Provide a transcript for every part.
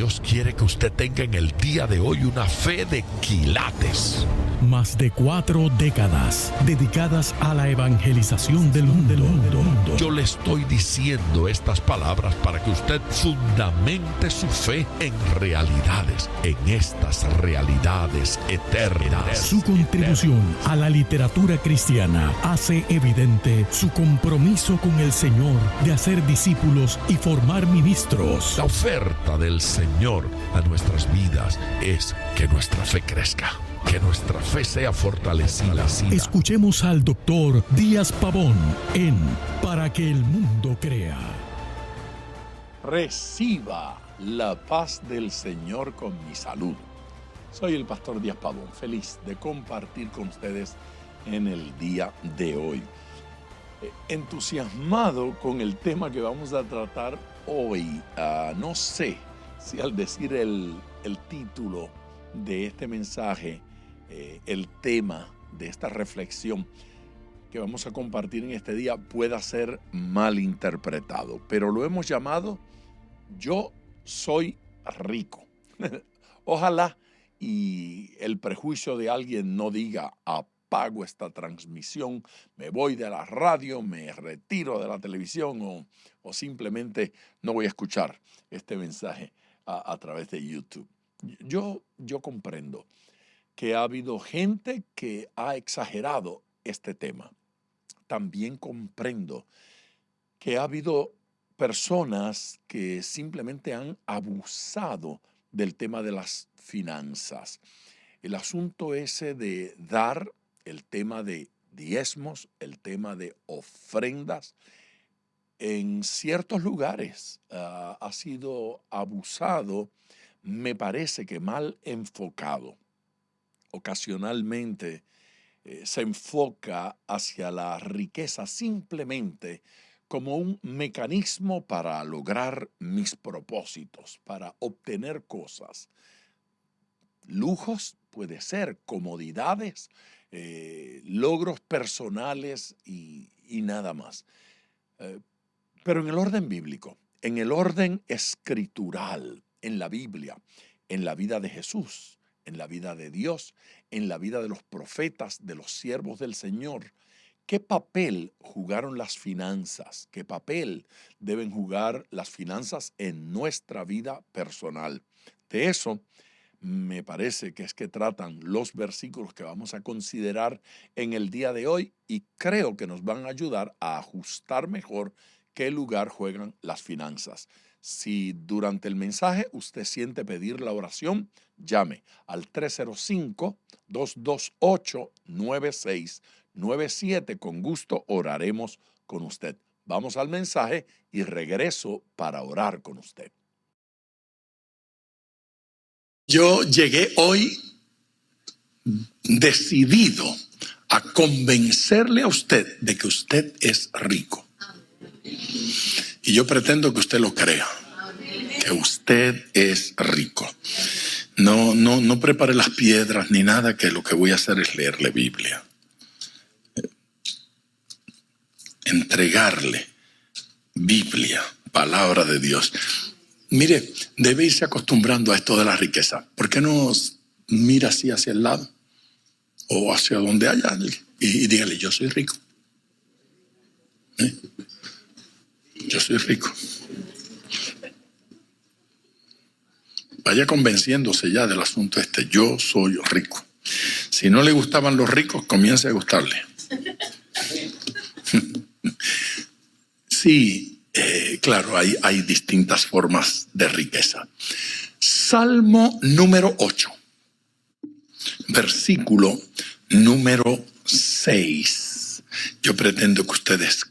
Dios quiere que usted tenga en el día de hoy una fe de quilates. Más de 4 décadas dedicadas a la evangelización del mundo. Yo le estoy diciendo estas palabras para que usted fundamente su fe en realidades, en estas realidades eternas. Su contribución a la literatura cristiana hace evidente su compromiso con el Señor de hacer discípulos y formar ministros. La oferta del Señor a nuestras vidas es que nuestra fe crezca, que nuestra fe sea fortalecida. Escuchemos al doctor Díaz Pavón en Para que el mundo crea. Reciba la paz del Señor con mi salud. Soy el pastor Díaz Pavón, feliz de compartir con ustedes en el día de hoy. Entusiasmado con el tema que vamos a tratar hoy. No sé si al decir el título de este mensaje, el tema de esta reflexión que vamos a compartir en este día pueda ser mal interpretado, pero lo hemos llamado Yo soy rico. Ojalá y el prejuicio de alguien no diga apago esta transmisión, me voy de la radio, me retiro de la televisión o simplemente no voy a escuchar este mensaje a través de YouTube. Yo comprendo que ha habido gente que ha exagerado este tema. También comprendo que ha habido personas que simplemente han abusado del tema de las finanzas. El asunto ese de dar, el tema de diezmos, el tema de ofrendas, en ciertos lugares ha sido abusado, me parece que mal enfocado. Ocasionalmente se enfoca hacia la riqueza simplemente como un mecanismo para lograr mis propósitos, para obtener cosas. Lujos puede ser, comodidades, logros personales y nada más. Pero en el orden bíblico, en el orden escritural, en la Biblia, en la vida de Jesús, en la vida de Dios, en la vida de los profetas, de los siervos del Señor, ¿qué papel jugaron las finanzas? ¿Qué papel deben jugar las finanzas en nuestra vida personal? De eso me parece que es que tratan los versículos que vamos a considerar en el día de hoy y creo que nos van a ayudar a ajustar mejor qué lugar juegan las finanzas. Si durante el mensaje usted siente pedir la oración, llame al 305-228-9697. Con gusto oraremos con usted. Vamos al mensaje y regreso para orar con usted. Yo llegué hoy decidido a convencerle a usted de que usted es rico. Y yo pretendo que usted lo crea, que usted es rico. No prepare las piedras ni nada, que lo que voy a hacer es leerle Biblia. Entregarle Biblia, palabra de Dios. Mire, debe irse acostumbrando a esto de la riqueza. ¿Por qué no mira así hacia el lado o hacia donde haya alguien y dígale, yo soy rico? Yo soy rico. Vaya convenciéndose ya del asunto este. Yo soy rico. Si no le gustaban los ricos, comience a gustarle. Sí, claro, hay distintas formas de riqueza. Salmo número 8, versículo número 6. Yo pretendo que usted descubra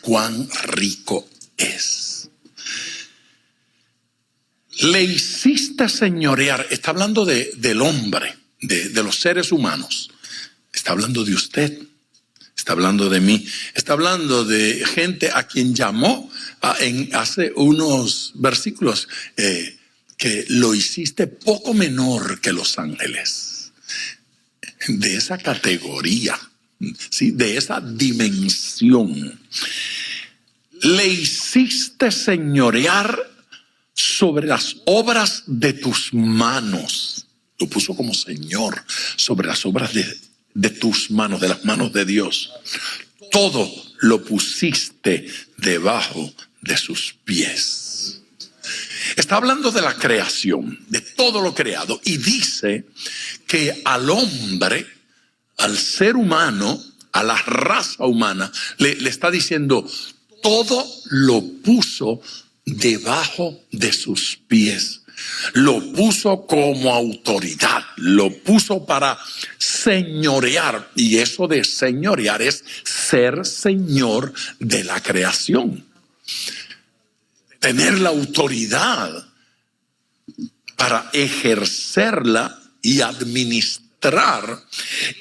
cuán rico es. Le hiciste señorear. Está hablando del hombre, de los seres humanos. Está hablando de usted. Está hablando de mí. Está hablando de gente a quien llamó hace unos versículos que lo hiciste poco menor que los ángeles. De esa categoría, ¿sí? De esa dimensión. Le hiciste señorear sobre las obras de tus manos. Lo puso como Señor sobre las obras de tus manos, de las manos de Dios. Todo lo pusiste debajo de sus pies. Está hablando de la creación, de todo lo creado, y dice que al hombre, al ser humano, a la raza humana, le está diciendo, todo lo puso debajo de sus pies. Lo puso como autoridad, lo puso para señorear. Y eso de señorear es ser señor de la creación. Tener la autoridad para ejercerla y administrar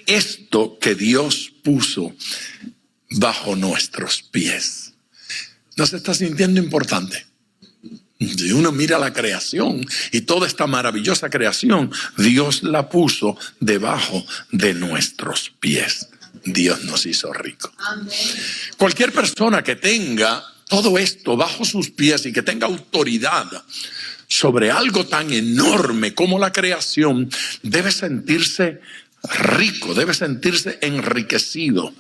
esto que Dios puso bajo nuestros pies. ¿No se está sintiendo importante? Si uno mira la creación y toda esta maravillosa creación, Dios la puso debajo de nuestros pies. Dios nos hizo ricos. Cualquier persona que tenga todo esto bajo sus pies y que tenga autoridad sobre algo tan enorme como la creación, debe sentirse rico, debe sentirse enriquecido.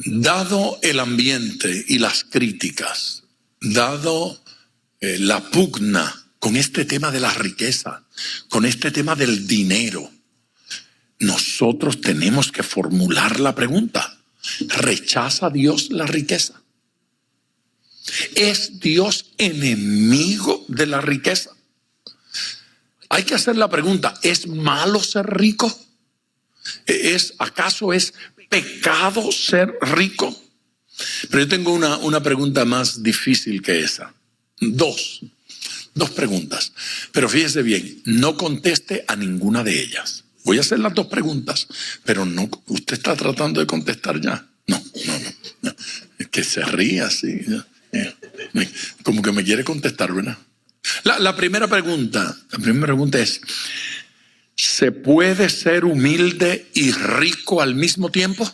Dado el ambiente y las críticas, dado la pugna con este tema de la riqueza, con este tema del dinero, nosotros tenemos que formular la pregunta: ¿rechaza Dios la riqueza? ¿Es Dios enemigo de la riqueza? Hay que hacer la pregunta: ¿es malo ser rico? ¿Acaso es pecado ser rico? Pero yo tengo una pregunta más difícil que esa. Dos preguntas. Pero fíjese bien, no conteste a ninguna de ellas. Voy a hacer las dos preguntas, pero no, usted está tratando de contestar ya. No. Es que se ríe así. Como que me quiere contestar, ¿verdad? La primera pregunta es: ¿se puede ser humilde y rico al mismo tiempo?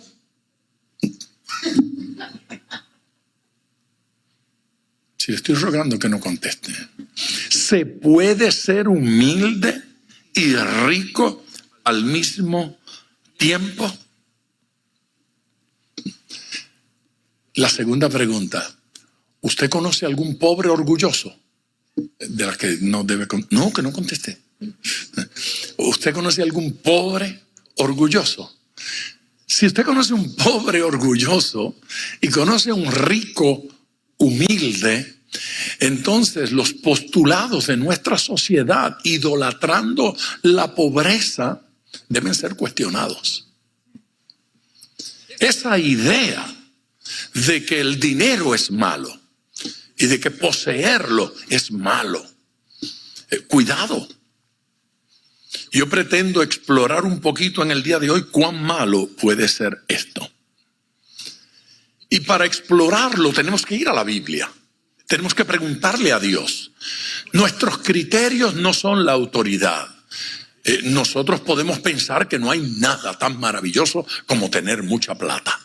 Si le estoy rogando que no conteste. ¿Se puede ser humilde y rico al mismo tiempo? La segunda pregunta: ¿usted conoce algún pobre orgulloso? De la que no debe... No, que no conteste. ¿Usted conoce algún pobre orgulloso? Si usted conoce un pobre orgulloso y conoce un rico humilde, entonces los postulados de nuestra sociedad idolatrando la pobreza deben ser cuestionados. Esa idea de que el dinero es malo y de que poseerlo es malo, cuidado. Yo pretendo explorar un poquito en el día de hoy cuán malo puede ser esto. Y para explorarlo tenemos que ir a la Biblia. Tenemos que preguntarle a Dios. Nuestros criterios no son la autoridad. Nosotros podemos pensar que no hay nada tan maravilloso como tener mucha plata.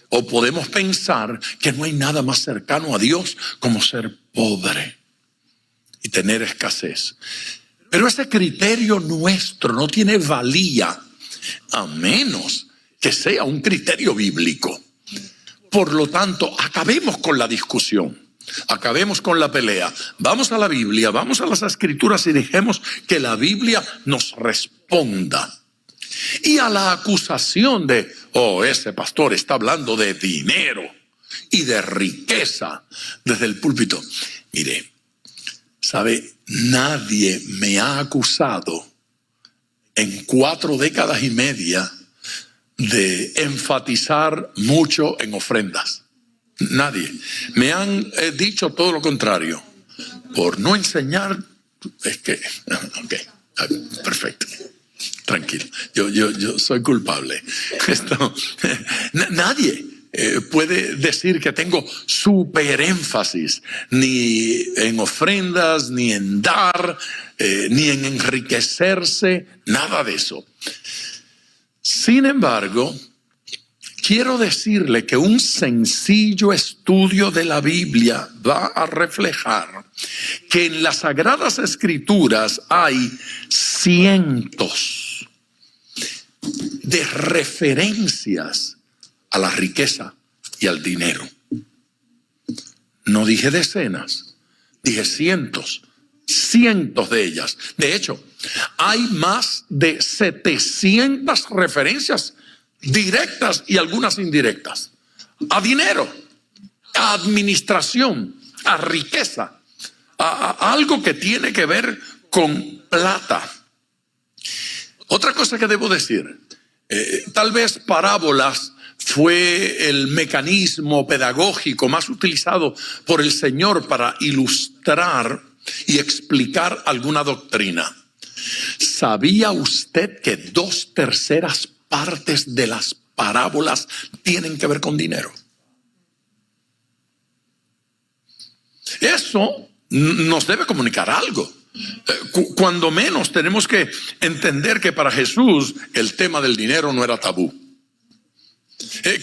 O podemos pensar que no hay nada más cercano a Dios como ser pobre y tener escasez. Pero ese criterio nuestro no tiene valía a menos que sea un criterio bíblico. Por lo tanto, acabemos con la discusión, acabemos con la pelea. Vamos a la Biblia, vamos a las Escrituras y dejemos que la Biblia nos responda. Y a la acusación de, ese pastor está hablando de dinero y de riqueza desde el púlpito. Mire, ¿sabe? Nadie me ha acusado en 4 décadas y media de enfatizar mucho en ofrendas. Nadie. Me han dicho todo lo contrario. Por no enseñar, es que, ok, perfecto. Tranquilo, yo soy culpable. Nadie puede decir que tengo súper énfasis ni en ofrendas, ni en dar, ni en enriquecerse, nada de eso. Sin embargo, quiero decirle que un sencillo estudio de la Biblia va a reflejar que en las Sagradas Escrituras hay cientos de referencias a la riqueza y al dinero. No dije decenas, dije cientos de ellas. De hecho, hay más de 700 referencias directas y algunas indirectas a dinero, a administración, a riqueza, a algo que tiene que ver con plata. Otra cosa que debo decir, tal vez parábolas fue el mecanismo pedagógico más utilizado por el Señor para ilustrar y explicar alguna doctrina. ¿Sabía usted que 2/3 partes de las parábolas tienen que ver con dinero? Eso nos debe comunicar algo. Cuando menos tenemos que entender que para Jesús el tema del dinero no era tabú.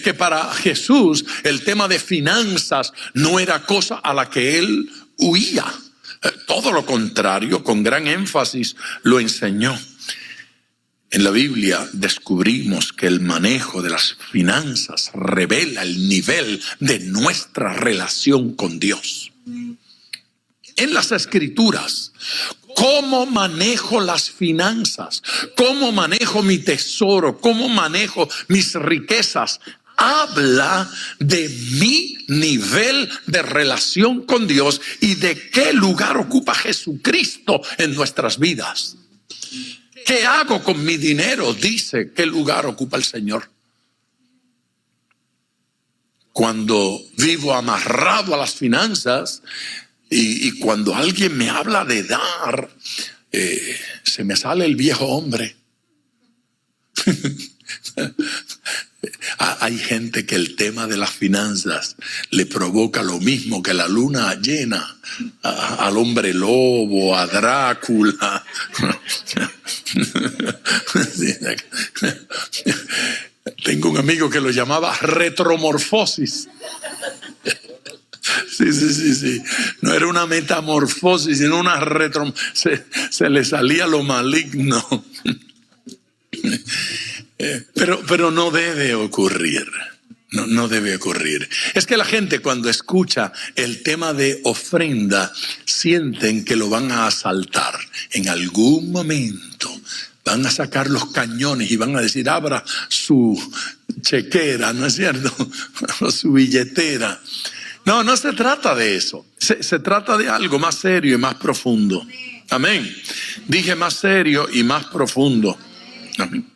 Que para Jesús el tema de finanzas no era cosa a la que él huía. Todo lo contrario, con gran énfasis lo enseñó. En la Biblia descubrimos que el manejo de las finanzas revela el nivel de nuestra relación con Dios. En las Escrituras, ¿cómo manejo las finanzas? ¿Cómo manejo mi tesoro? ¿Cómo manejo mis riquezas? Habla de mi nivel de relación con Dios y de qué lugar ocupa Jesucristo en nuestras vidas. ¿Qué hago con mi dinero? Dice qué lugar ocupa el Señor. Cuando vivo amarrado a las finanzas y cuando alguien me habla de dar, se me sale el viejo hombre. Hay gente que el tema de las finanzas le provoca lo mismo que la luna llena al hombre lobo, a Drácula. Tengo un amigo que lo llamaba retromorfosis. Sí. No era una metamorfosis, sino una se le salía lo maligno. Pero no debe ocurrir. No debe ocurrir. Es que la gente cuando escucha el tema de ofrenda sienten que lo van a asaltar. En algún momento van a sacar los cañones y van a decir: abra su chequera, ¿no es cierto? O su billetera. No se trata de eso. Se trata de algo más serio y más profundo. Amén. Dije más serio y más profundo. Amén.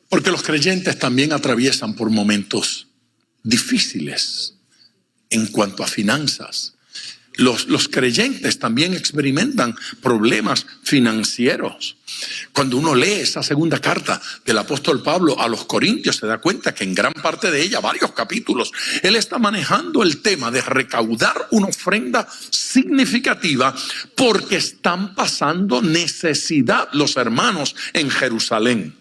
Porque los creyentes también atraviesan por momentos difíciles en cuanto a finanzas. Los creyentes también experimentan problemas financieros. Cuando uno lee esa segunda carta del apóstol Pablo a los Corintios, se da cuenta que en gran parte de ella, varios capítulos, él está manejando el tema de recaudar una ofrenda significativa porque están pasando necesidad los hermanos en Jerusalén.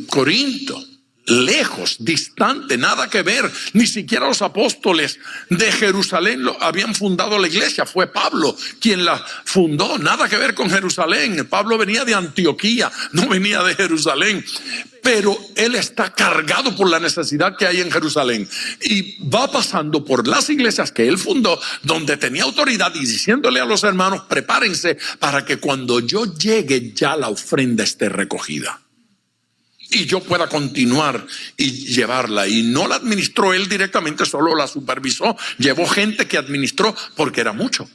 Corinto, lejos, distante, nada que ver. Ni siquiera los apóstoles de Jerusalén habían fundado la iglesia. Fue Pablo quien la fundó. Nada que ver con Jerusalén. Pablo venía de Antioquía, no venía de Jerusalén. Pero él está cargado por la necesidad que hay en Jerusalén. Y va pasando por las iglesias que él fundó, donde tenía autoridad, y diciéndole a los hermanos: prepárense para que cuando yo llegue ya la ofrenda esté recogida y yo pueda continuar y llevarla. Y no la administró él directamente, solo la supervisó. Llevó gente que administró, porque era mucho.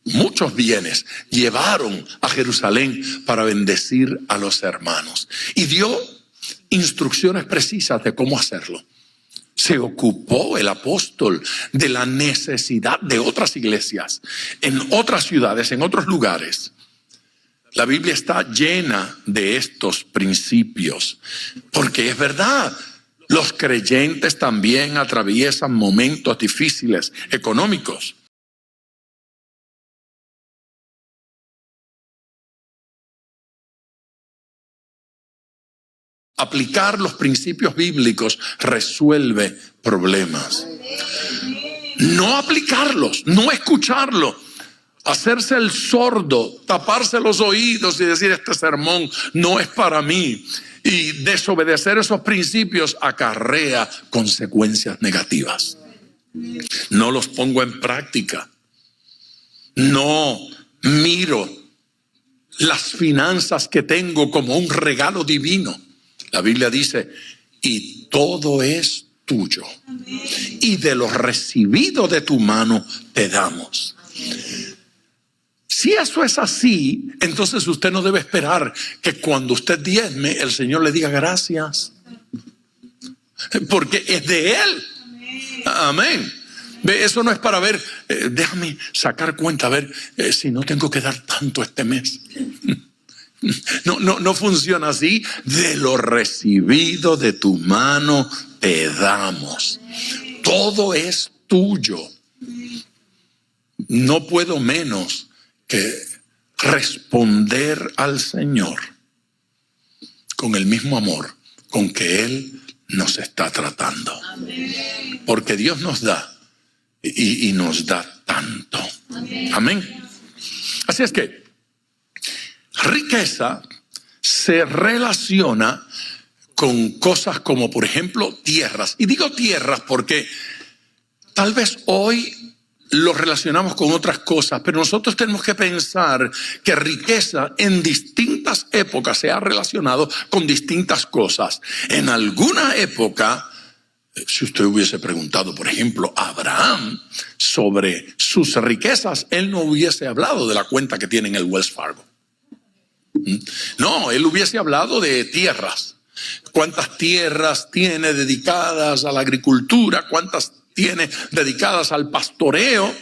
Muchos bienes llevaron a Jerusalén para bendecir a los hermanos. Y dio instrucciones precisas de cómo hacerlo. Se ocupó el apóstol de la necesidad de otras iglesias, en otras ciudades, en otros lugares. La Biblia está llena de estos principios, porque es verdad, los creyentes también atraviesan momentos difíciles económicos. Aplicar los principios bíblicos resuelve problemas. No aplicarlos, no escucharlos, hacerse el sordo, taparse los oídos y decir este sermón no es para mí. Y desobedecer esos principios acarrea consecuencias negativas. No los pongo en práctica. No miro las finanzas que tengo como un regalo divino. La Biblia dice, y todo es tuyo. Y de lo recibido de tu mano te damos. Si eso es así, entonces usted no debe esperar que cuando usted diezme, el Señor le diga gracias. Porque es de Él. Amén. Eso no es para ver, déjame sacar cuenta, a ver si no tengo que dar tanto este mes. No funciona así. De lo recibido de tu mano te damos. Todo es tuyo. No puedo menos que responder al Señor con el mismo amor con que Él nos está tratando. Porque Dios nos da y nos da tanto. Amén. Así es que riqueza se relaciona con cosas como, por ejemplo, tierras. Y digo tierras porque tal vez hoy lo relacionamos con otras cosas, pero nosotros tenemos que pensar que riqueza en distintas épocas se ha relacionado con distintas cosas. En alguna época, si usted hubiese preguntado, por ejemplo, a Abraham sobre sus riquezas, él no hubiese hablado de la cuenta que tiene en el Wells Fargo. No, él hubiese hablado de tierras. ¿Cuántas tierras tiene dedicadas a la agricultura? ¿Cuántas tiene dedicadas al pastoreo?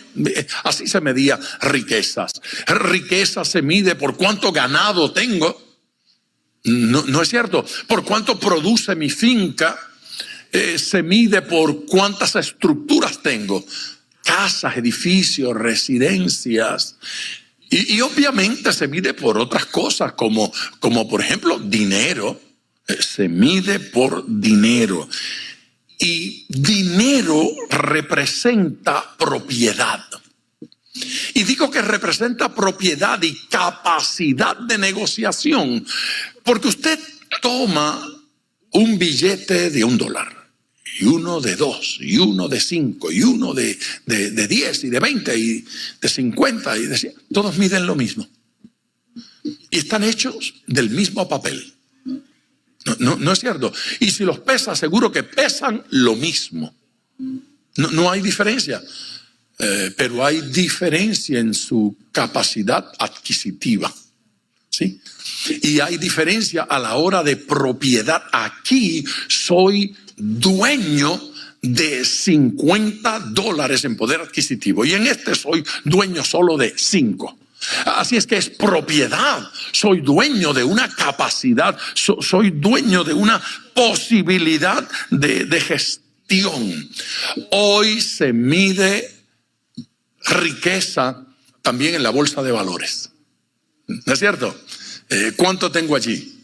Así se medía riquezas. Riqueza se mide por cuánto ganado tengo. No es cierto. Por cuánto produce mi finca. Se mide por cuántas estructuras tengo. Casas, edificios, residencias. Y obviamente se mide por otras cosas como por ejemplo dinero. Se mide por dinero. Y dinero representa propiedad. Y digo que representa propiedad y capacidad de negociación. Porque usted toma un billete de $1. Y uno de 2, y uno de 5, y uno de 10, y de 20, y de 50, y de 100. Todos miden lo mismo. Y están hechos del mismo papel. No es cierto. Y si los pesa, seguro que pesan lo mismo. No hay diferencia. Pero hay diferencia en su capacidad adquisitiva. ¿Sí? Y hay diferencia a la hora de propiedad. Aquí soy dueño de $50 en poder adquisitivo. Y en este soy dueño solo de 5. Así es que es propiedad. Soy dueño de una capacidad. Soy dueño de una posibilidad de gestión. Hoy se mide riqueza también en la bolsa de valores. ¿No es cierto? ¿Cuánto tengo allí?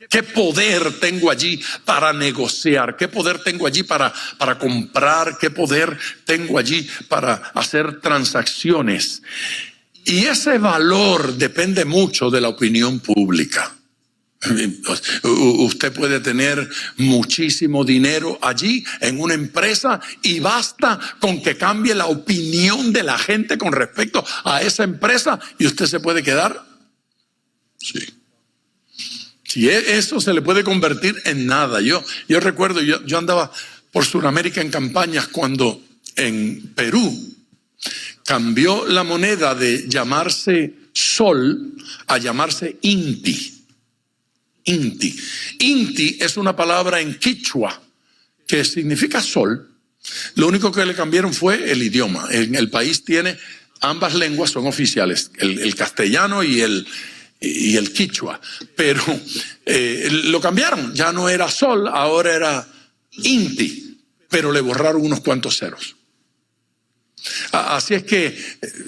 ¿Qué poder tengo allí para negociar? ¿Qué poder tengo allí para comprar? ¿Qué poder tengo allí para hacer transacciones? Y ese valor depende mucho de la opinión pública. Usted puede tener muchísimo dinero allí en una empresa y basta con que cambie la opinión de la gente con respecto a esa empresa y usted se puede quedar. Sí. Si eso se le puede convertir en nada. Yo recuerdo, yo andaba por Sudamérica en campañas cuando en Perú cambió la moneda de llamarse sol a llamarse inti. Inti. Inti es una palabra en quichua que significa sol. Lo único que le cambiaron fue el idioma. En el país tiene ambas lenguas, son oficiales, el castellano y el quichua. Pero lo cambiaron. Ya no era sol, ahora era inti. Pero le borraron unos cuantos ceros. Así es que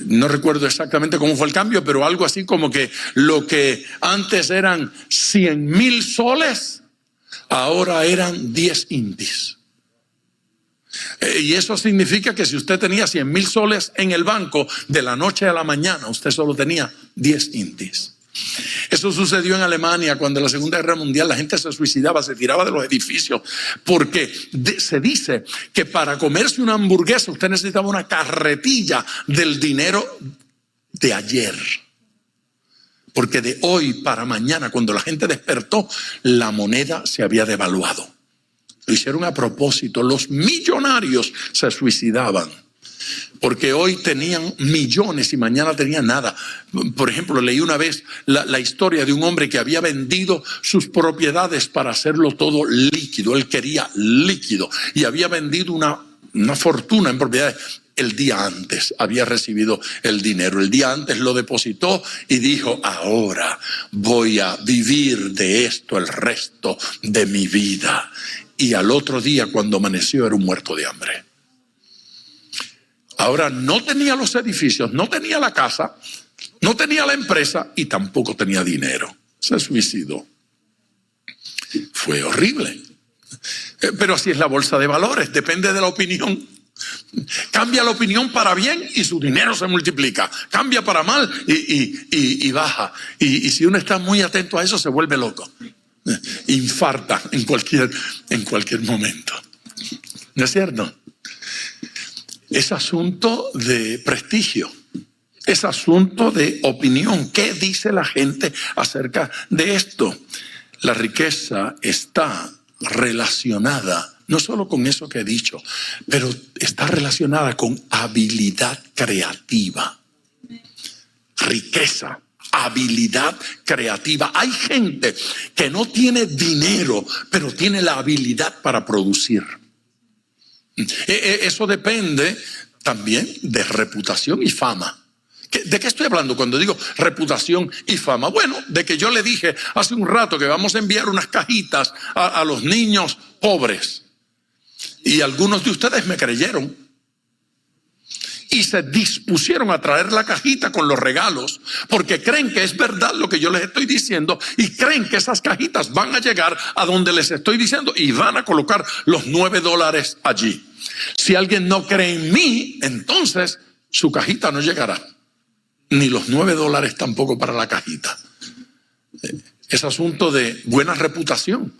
no recuerdo exactamente cómo fue el cambio, pero algo así como que lo que antes eran 100,000 soles, ahora eran 10 intis. Y eso significa que si usted tenía 100,000 soles en el banco, de la noche a la mañana usted solo tenía 10 intis. Eso sucedió en Alemania cuando en la Segunda Guerra Mundial la gente se suicidaba, se tiraba de los edificios, porque se dice que para comerse una hamburguesa usted necesitaba una carretilla del dinero de ayer. Porque de hoy para mañana, cuando la gente despertó, la moneda se había devaluado. Lo hicieron a propósito. Los millonarios se suicidaban porque hoy tenían millones y mañana tenían nada. Por ejemplo, leí una vez la historia de un hombre que había vendido sus propiedades para hacerlo todo líquido. Él quería líquido y había vendido una fortuna en propiedades. El día antes había recibido el dinero. El día antes lo depositó y dijo: ahora voy a vivir de esto el resto de mi vida. Y al otro día, cuando amaneció, era un muerto de hambre. Ahora no tenía los edificios, no tenía la casa, no tenía la empresa y tampoco tenía dinero. Se suicidó. Fue horrible. Pero así es la bolsa de valores, depende de la opinión. Cambia la opinión para bien y su dinero se multiplica. Cambia para mal y baja. Y si uno está muy atento a eso, se vuelve loco. Infarta en cualquier momento. ¿No es cierto? Es asunto de prestigio, es asunto de opinión. ¿Qué dice la gente acerca de esto? La riqueza está relacionada no solo con eso que he dicho, pero está relacionada con habilidad creativa. Riqueza, habilidad creativa. Hay gente que no tiene dinero, pero tiene la habilidad para producir. Eso depende también de reputación y fama. ¿De qué estoy hablando cuando digo reputación y fama? Bueno, de que yo le dije hace un rato que vamos a enviar unas cajitas a los niños pobres. Y algunos de ustedes me creyeron. Y se dispusieron a traer la cajita con los regalos porque creen que es verdad lo que yo les estoy diciendo y creen que esas cajitas van a llegar a donde les estoy diciendo y van a colocar los $9 allí. Si alguien no cree en mí, entonces su cajita no llegará. Ni los $9 tampoco para la cajita. Es asunto de buena reputación.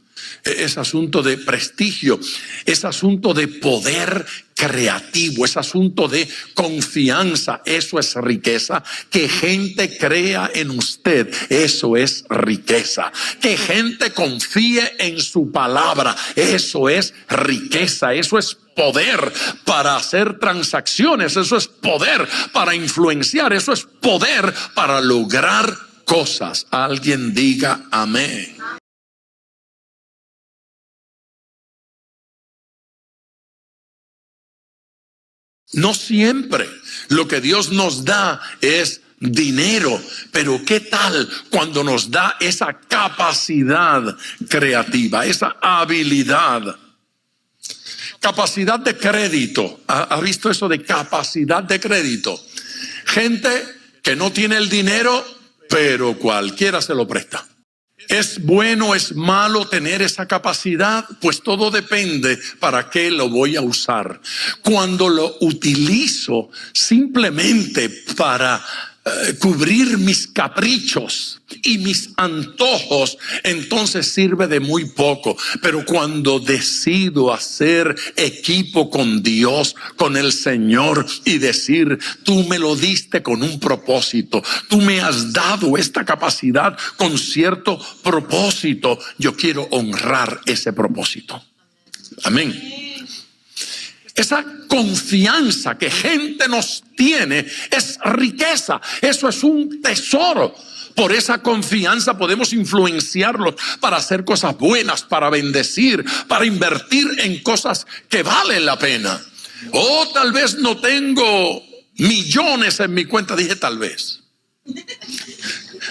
Es asunto de prestigio, es asunto de poder creativo, es asunto de confianza. Eso es riqueza. Que gente crea en usted, eso es riqueza. Que gente confíe en su palabra, eso es riqueza. Eso es poder para hacer transacciones, eso es poder para influenciar, eso es poder para lograr cosas. Alguien diga amén. No siempre lo que Dios nos da es dinero, pero ¿qué tal cuando nos da esa capacidad creativa, esa habilidad? Capacidad de crédito. ¿Ha visto eso de capacidad de crédito? Gente que no tiene el dinero, pero cualquiera se lo presta. ¿Es bueno, es malo tener esa capacidad? Pues todo depende para qué lo voy a usar. Cuando lo utilizo simplemente para cubrir mis caprichos y mis antojos, entonces sirve de muy poco. Pero cuando decido hacer equipo con Dios, con el Señor, y decir: tú me lo diste con un propósito, tú me has dado esta capacidad con cierto propósito, yo quiero honrar ese propósito. Amén. Esa confianza que gente nos tiene es riqueza. Eso es un tesoro. Por esa confianza podemos influenciarlos para hacer cosas buenas, para bendecir, para invertir en cosas que valen la pena. O tal vez no tengo millones en mi cuenta. Dije tal vez.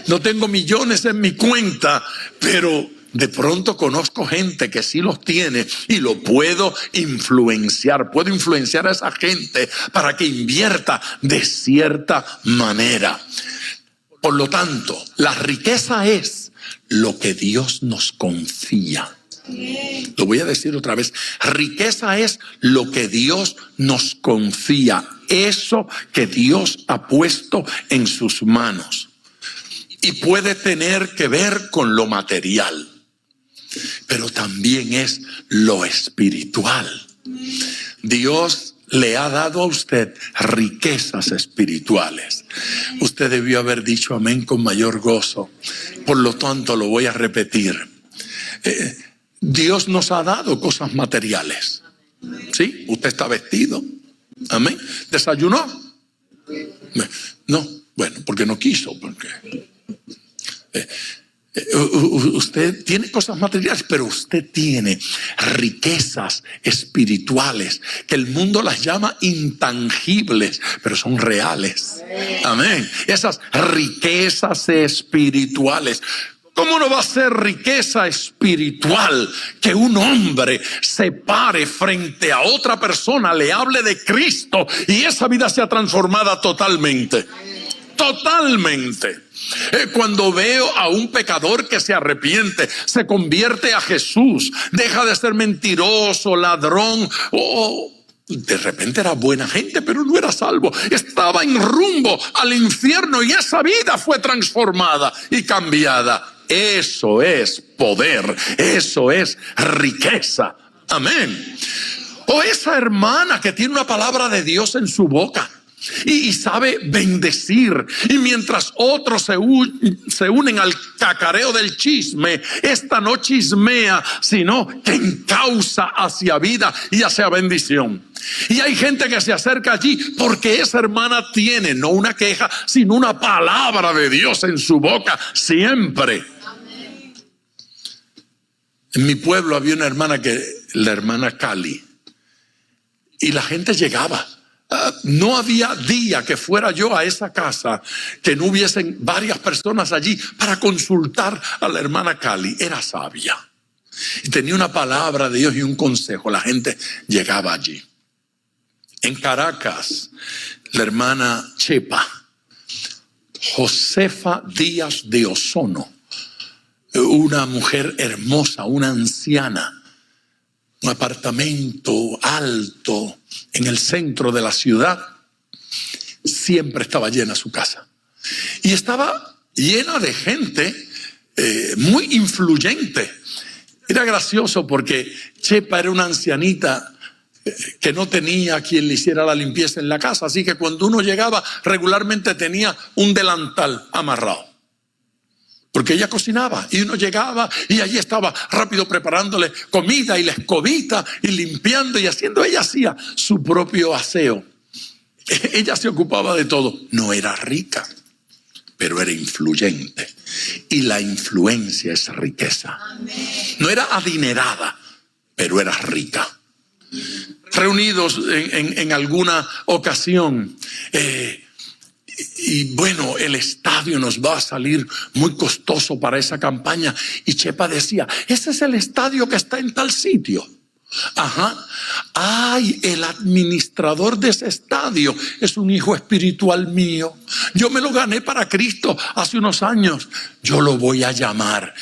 No tengo millones en mi cuenta, pero de pronto conozco gente que sí los tiene y lo puedo influenciar. Puedo influenciar a esa gente para que invierta de cierta manera. Por lo tanto, la riqueza es lo que Dios nos confía. Lo voy a decir otra vez. Riqueza es lo que Dios nos confía. Eso que Dios ha puesto en sus manos. Y puede tener que ver con lo material. Pero también es lo espiritual. Dios le ha dado a usted riquezas espirituales. Usted debió haber dicho amén con mayor gozo. Por lo tanto, lo voy a repetir. Dios nos ha dado cosas materiales. ¿Sí? Usted está vestido. Amén. ¿Desayunó? No. Bueno, porque no quiso. Porque usted tiene cosas materiales, pero usted tiene riquezas espirituales que el mundo las llama intangibles, pero son reales. Amén. Esas riquezas espirituales. ¿Cómo no va a ser riqueza espiritual que un hombre se pare frente a otra persona, le hable de Cristo y esa vida sea transformada totalmente? Totalmente. Cuando veo a un pecador que se arrepiente, se convierte a Jesús, deja de ser mentiroso, ladrón, de repente era buena gente, pero no era salvo. Estaba en rumbo al infierno y esa vida fue transformada y cambiada. Eso es poder, eso es riqueza. Amén. O esa hermana que tiene una palabra de Dios en su boca y sabe bendecir, y mientras otros se unen al cacareo del chisme, esta no chismea, sino que encausa hacia vida y hacia bendición. Y hay gente que se acerca allí porque esa hermana tiene no una queja, sino una palabra de Dios en su boca siempre. En mi pueblo había una hermana la hermana Cali, y la gente llegaba. No había día que fuera yo a esa casa que no hubiesen varias personas allí para consultar a la hermana Cali. Era sabia y tenía una palabra de Dios y un consejo. La gente llegaba allí. En Caracas, la hermana Chepa, Josefa Díaz de Ozono, una mujer hermosa, una anciana, un apartamento alto en el centro de la ciudad. Siempre estaba llena su casa. Y estaba llena de gente muy influyente. Era gracioso porque Chepa era una ancianita que no tenía quien le hiciera la limpieza en la casa. Así que cuando uno llegaba, regularmente tenía un delantal amarrado. Porque ella cocinaba y uno llegaba y allí estaba rápido preparándole comida y la escobita y limpiando y haciendo. Ella hacía su propio aseo. Ella se ocupaba de todo. No era rica, pero era influyente. Y la influencia es riqueza. No era adinerada, pero era rica. Reunidos en alguna ocasión, y bueno, el estadio nos va a salir muy costoso para esa campaña. Y Chepa decía, ese es el estadio que está en tal sitio. Ajá. Ay, el administrador de ese estadio es un hijo espiritual mío. Yo me lo gané para Cristo hace unos años. Yo lo voy a llamar.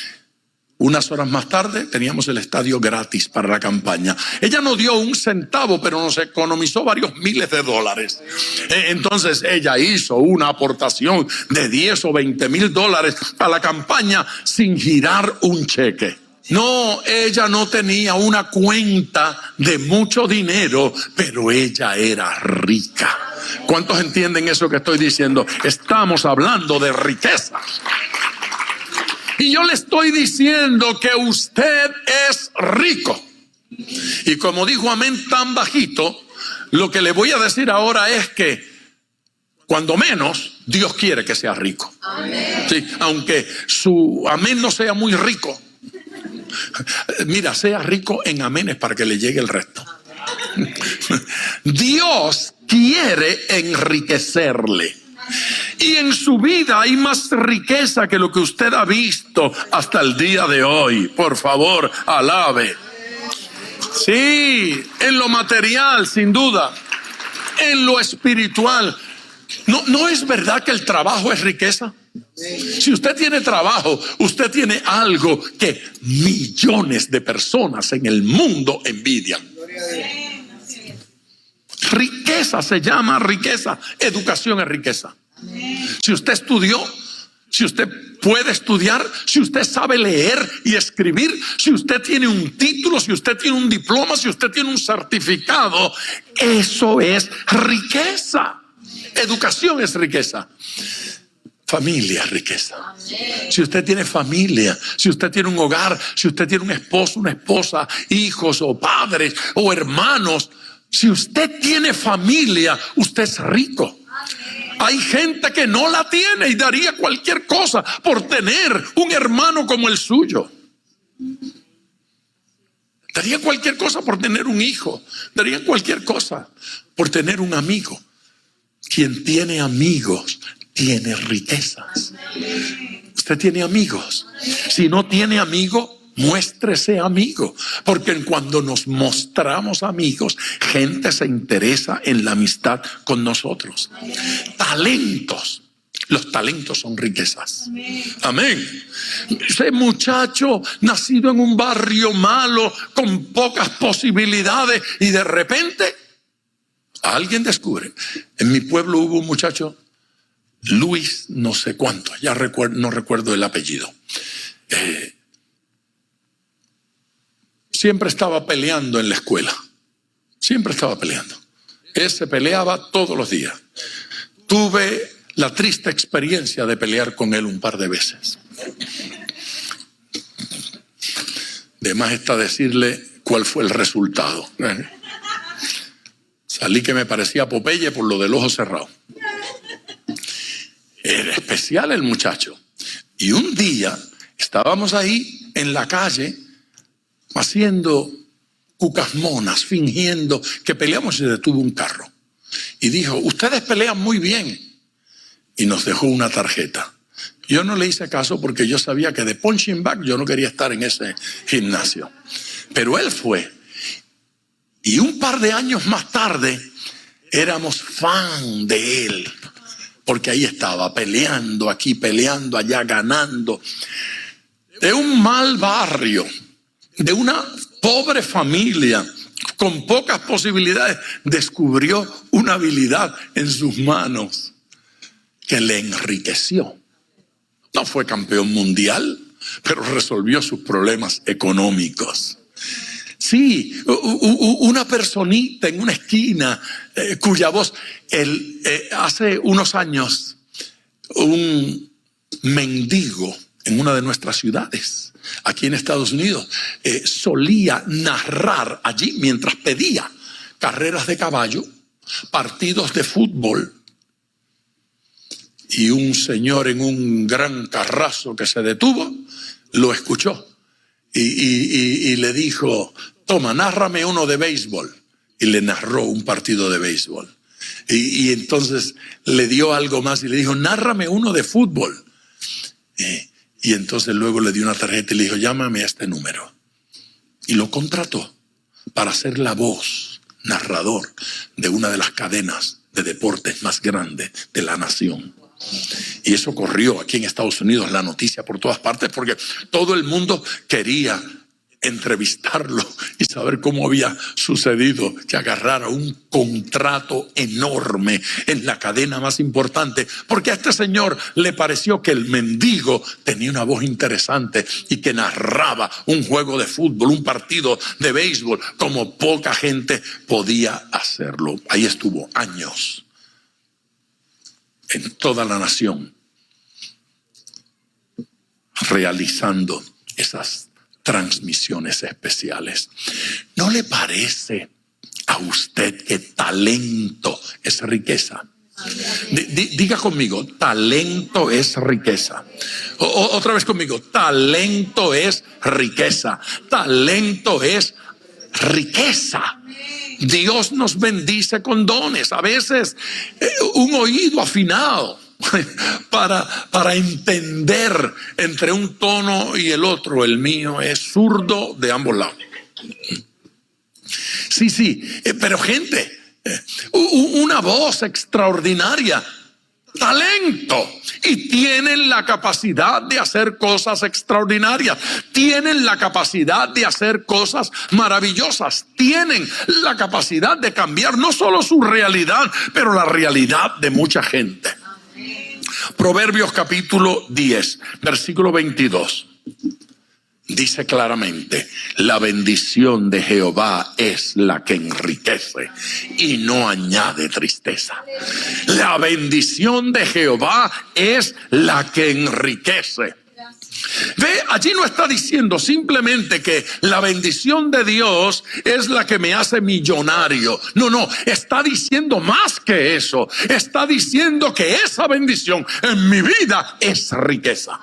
Unas horas más tarde teníamos el estadio gratis para la campaña. Ella no dio un centavo, pero nos economizó varios miles de dólares. Entonces ella hizo una aportación de 10 o 20 mil dólares a la campaña sin girar un cheque. No, ella no tenía una cuenta de mucho dinero, pero ella era rica. ¿Cuántos entienden eso que estoy diciendo? Estamos hablando de riqueza. Y yo le estoy diciendo que usted es rico. Y como dijo amén tan bajito, lo que le voy a decir ahora es que cuando menos Dios quiere que sea rico. Amén. Sí, aunque su amén no sea muy rico. Mira, sea rico en amenes para que le llegue el resto. Dios quiere enriquecerle. Y en su vida hay más riqueza que lo que usted ha visto hasta el día de hoy. Por favor, alabe. Sí, en lo material, sin duda. En lo espiritual. ¿No es verdad que el trabajo es riqueza? Si usted tiene trabajo, usted tiene algo que millones de personas en el mundo envidian. Riqueza se llama riqueza. Educación es riqueza. Si usted estudió, si usted puede estudiar, si usted sabe leer y escribir, si usted tiene un título, si usted tiene un diploma, si usted tiene un certificado, eso es riqueza. Educación es riqueza. Familia es riqueza. Si usted tiene familia, si usted tiene un hogar, si usted tiene un esposo, una esposa, hijos o padres o hermanos, si usted tiene familia, usted es rico. Hay gente que no la tiene y daría cualquier cosa por tener un hermano como el suyo. Daría cualquier cosa por tener un hijo. Daría cualquier cosa por tener un amigo. Quien tiene amigos tiene riquezas. Usted tiene amigos. Si no tiene amigo, muéstrese amigo, porque cuando nos mostramos amigos, gente se interesa en la amistad con nosotros. Talentos. Los talentos son riquezas. Amén. Ese muchacho nacido en un barrio malo, con pocas posibilidades, y de repente alguien descubre. En mi pueblo hubo un muchacho, Luis no sé cuánto, ya no recuerdo el apellido. Siempre estaba peleando en la escuela. Siempre estaba peleando. Él se peleaba todos los días. Tuve la triste experiencia de pelear con él un par de veces. De más está decirle cuál fue el resultado. Salí que me parecía Popeye por lo del ojo cerrado. Era especial el muchacho. Y un día estábamos ahí en la calle haciendo cucas monas, fingiendo que peleamos, y detuvo un carro. Y dijo, ustedes pelean muy bien. Y nos dejó una tarjeta. Yo no le hice caso porque yo sabía que de punching bag yo no quería estar en ese gimnasio. Pero él fue. Y un par de años más tarde éramos fan de él. Porque ahí estaba peleando aquí, peleando allá, ganando. De un mal barrio, de una pobre familia, con pocas posibilidades, descubrió una habilidad en sus manos que le enriqueció. No fue campeón mundial, pero resolvió sus problemas económicos. Sí, una personita en una esquina cuya voz, hace unos años, un mendigo en una de nuestras ciudades, aquí en Estados Unidos, solía narrar allí mientras pedía carreras de caballo, partidos de fútbol, y un señor en un gran carrazo que se detuvo, lo escuchó y le dijo, toma, nárrame uno de béisbol. Y le narró un partido de béisbol. Y entonces le dio algo más y le dijo, nárrame uno de fútbol. Y entonces luego le dio una tarjeta y le dijo, llámame a este número. Y lo contrató para ser la voz, narrador de una de las cadenas de deportes más grandes de la nación. Y eso corrió aquí en Estados Unidos, la noticia por todas partes, porque todo el mundo quería entrevistarlo y saber cómo había sucedido que agarrara un contrato enorme en la cadena más importante, porque a este señor le pareció que el mendigo tenía una voz interesante y que narraba un juego de fútbol, un partido de béisbol, como poca gente podía hacerlo. Ahí estuvo años en toda la nación realizando esas transmisiones especiales. ¿No le parece a usted que talento es riqueza? Diga conmigo, talento es riqueza. Otra vez conmigo, talento es riqueza. Talento es riqueza. Dios nos bendice con dones. A veces un oído afinado, para entender entre un tono y el otro. El mío es zurdo de ambos lados. Sí, pero gente, una voz extraordinaria, talento, y tienen la capacidad de hacer cosas extraordinarias, tienen la capacidad de hacer cosas maravillosas, tienen la capacidad de cambiar no solo su realidad, pero la realidad de mucha gente. Proverbios capítulo 10, versículo 22. Dice claramente: la bendición de Jehová es la que enriquece y no añade tristeza. La bendición de Jehová es la que enriquece. Ve, allí no está diciendo simplemente que la bendición de Dios es la que me hace millonario. No, está diciendo más que eso. Está diciendo que esa bendición en mi vida es riqueza.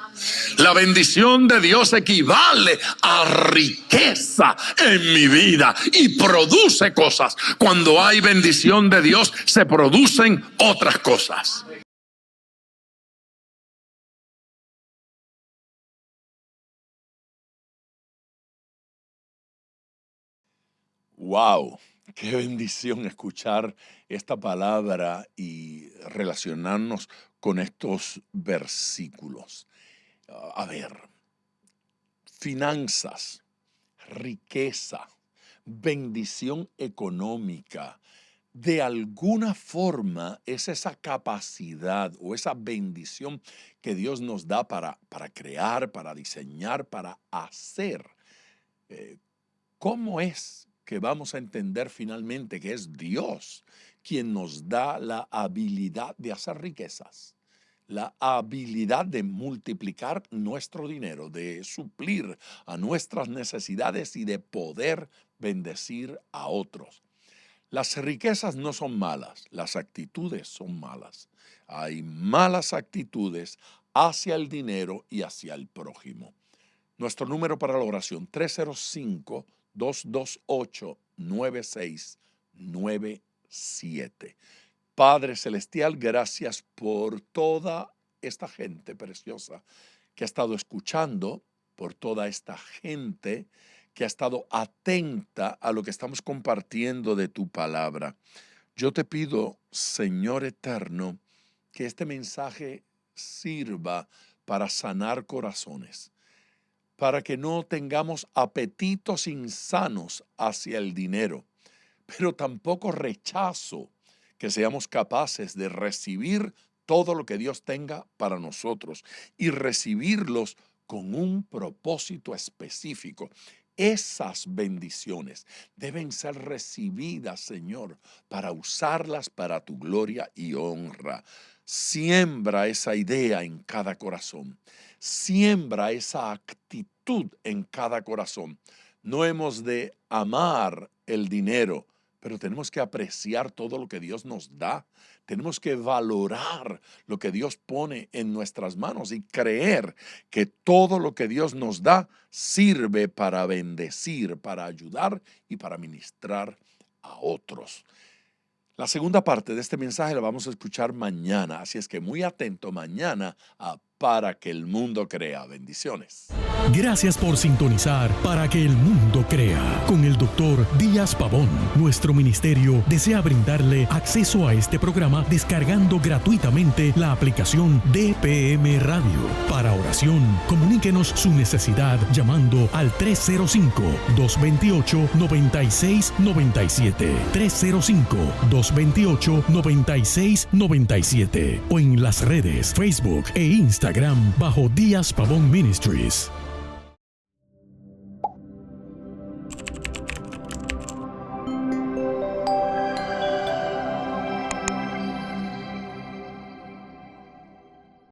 La bendición de Dios equivale a riqueza en mi vida y produce cosas. Cuando hay bendición de Dios, se producen otras cosas. Wow, qué bendición escuchar esta palabra y relacionarnos con estos versículos. A ver, finanzas, riqueza, bendición económica, de alguna forma es esa capacidad o esa bendición que Dios nos da para crear, para diseñar, para hacer. ¿Cómo es que vamos a entender finalmente que es Dios quien nos da la habilidad de hacer riquezas? La habilidad de multiplicar nuestro dinero, de suplir a nuestras necesidades y de poder bendecir a otros. Las riquezas no son malas, las actitudes son malas. Hay malas actitudes hacia el dinero y hacia el prójimo. Nuestro número para la oración: 305-228-9697. Padre Celestial, gracias por toda esta gente preciosa que ha estado escuchando, por toda esta gente que ha estado atenta a lo que estamos compartiendo de tu palabra. Yo te pido, Señor eterno, que este mensaje sirva para sanar corazones, para que no tengamos apetitos insanos hacia el dinero, pero tampoco rechazo, que seamos capaces de recibir todo lo que Dios tenga para nosotros y recibirlos con un propósito específico. Esas bendiciones deben ser recibidas, Señor, para usarlas para tu gloria y honra. Siembra esa idea en cada corazón. Siembra esa actitud en cada corazón. No hemos de amar el dinero, pero tenemos que apreciar todo lo que Dios nos da. Tenemos que valorar lo que Dios pone en nuestras manos y creer que todo lo que Dios nos da sirve para bendecir, para ayudar y para ministrar a otros. La segunda parte de este mensaje la vamos a escuchar mañana, así es que muy atento mañana a Para que el mundo crea. Bendiciones. Gracias por sintonizar Para que el mundo crea con el Dr. Díaz Pavón. Nuestro ministerio desea brindarle acceso a este programa descargando gratuitamente la aplicación DPM Radio. Para oración, comuníquenos su necesidad llamando al 305-228-9697. 305-228-9697 o en las redes Facebook e Instagram bajo Díaz Pavón Ministries.